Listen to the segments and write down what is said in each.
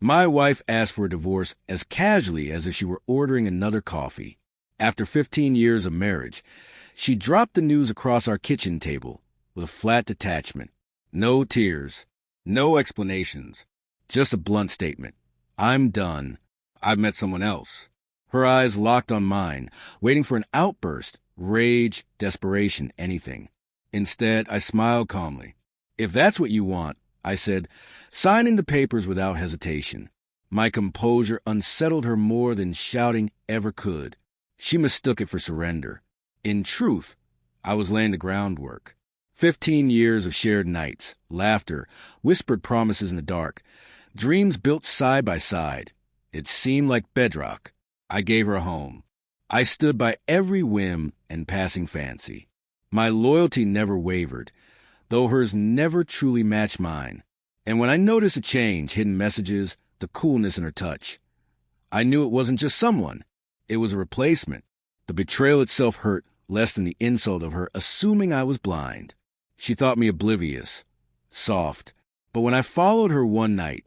My wife asked for a divorce as casually as if she were ordering another coffee. After 15 years of marriage, she dropped the news across our kitchen table with a flat detachment. No tears, no explanations, just a blunt statement. I'm done. I've met someone else. Her eyes locked on mine, waiting for an outburst, rage, desperation, anything. Instead, I smiled calmly. If that's what you want, I said, signing the papers without hesitation. My composure unsettled her more than shouting ever could. She mistook it for surrender. In truth, I was laying the groundwork. 15 years of shared nights, laughter, whispered promises in the dark, dreams built side by side. It seemed like bedrock. I gave her a home. I stood by every whim and passing fancy. My loyalty never wavered, though hers never truly matched mine. And when I noticed a change, hidden messages, the coolness in her touch, I knew it wasn't just someone. It was a replacement. The betrayal itself hurt less than the insult of her assuming I was blind. She thought me oblivious, soft. But when I followed her one night,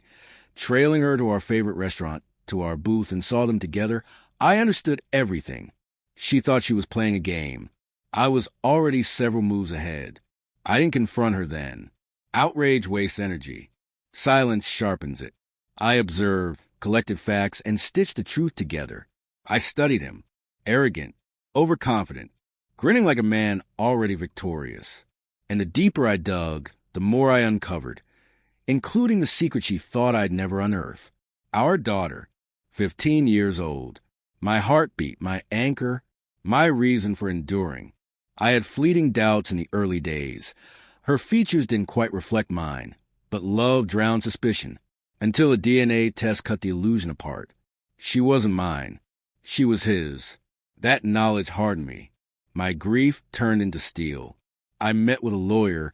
trailing her to our favorite restaurant, to our booth, and saw them together, I understood everything. She thought she was playing a game. I was already several moves ahead. I didn't confront her then. Outrage wastes energy. Silence sharpens it. I observed, collected facts, and stitched the truth together. I studied him. Arrogant, overconfident, grinning like a man already victorious. And the deeper I dug, the more I uncovered, including the secret she thought I'd never unearth. Our daughter, 15 years old. My heartbeat, my anchor, my reason for enduring. I had fleeting doubts in the early days. Her features didn't quite reflect mine, but love drowned suspicion, until a DNA test cut the illusion apart. She wasn't mine. She was his. That knowledge hardened me. My grief turned into steel. I met with a lawyer,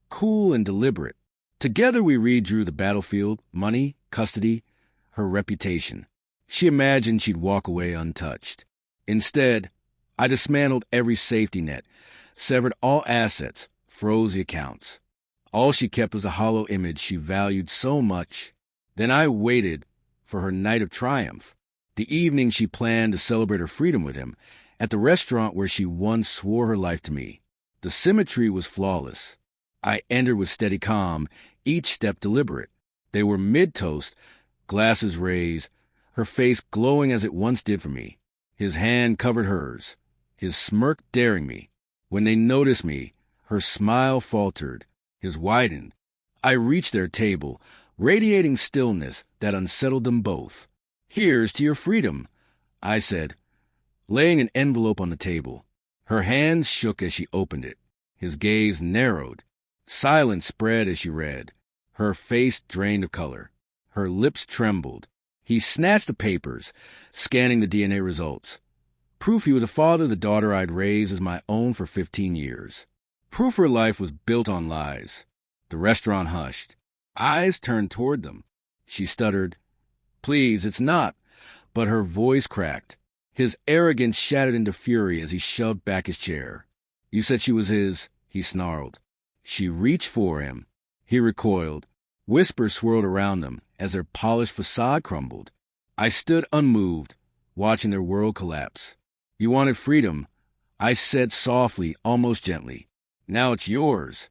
cool and deliberate. Together we redrew the battlefield, money, custody, her reputation. She imagined she'd walk away untouched. Instead, I dismantled every safety net, severed all assets, froze the accounts. All she kept was a hollow image she valued so much. Then I waited for her night of triumph, the evening she planned to celebrate her freedom with him, at the restaurant where she once swore her life to me. The symmetry was flawless. I entered with steady calm, each step deliberate. They were mid-toast, glasses raised, her face glowing as it once did for me. His hand covered hers, his smirk daring me. When they noticed me, her smile faltered, his widened. I reached their table, radiating stillness that unsettled them both. "Here's to your freedom," I said, laying an envelope on the table. Her hands shook as she opened it. His gaze narrowed. Silence spread as she read. Her face drained of color. Her lips trembled. He snatched the papers, scanning the DNA results. Proof he was the father of the daughter I'd raised as my own for 15 years. Proof her life was built on lies. The restaurant hushed. Eyes turned toward them. She stuttered, "Please, it's not." But her voice cracked. His arrogance shattered into fury as he shoved back his chair. "You said she was his," he snarled. She reached for him. He recoiled. Whispers swirled around them as their polished facade crumbled. I stood unmoved, watching their world collapse. "You wanted freedom," I said softly, almost gently. "Now it's yours."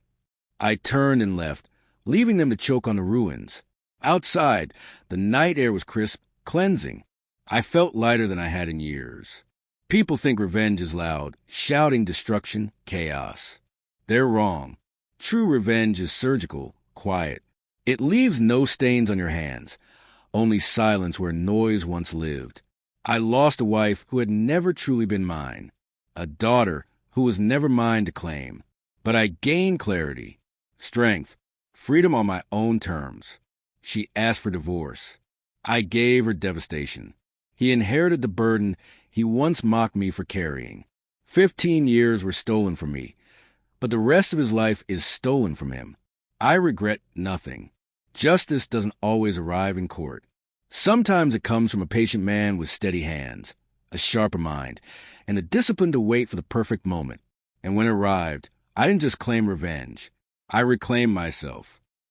I turned and left, leaving them to choke on the ruins. Outside, the night air was crisp, cleansing. I felt lighter than I had in years. People think revenge is loud, shouting destruction, chaos. They're wrong. True revenge is surgical, quiet. It leaves no stains on your hands, only silence where noise once lived. I lost a wife who had never truly been mine, a daughter who was never mine to claim. But I gained clarity, strength, freedom on my own terms. She asked for divorce. I gave her devastation. He inherited the burden he once mocked me for carrying. 15 years were stolen from me, but the rest of his life is stolen from him. I regret nothing. Justice doesn't always arrive in court. Sometimes it comes from a patient man with steady hands, a sharper mind, and the discipline to wait for the perfect moment. And when it arrived, I didn't just claim revenge. I reclaimed myself.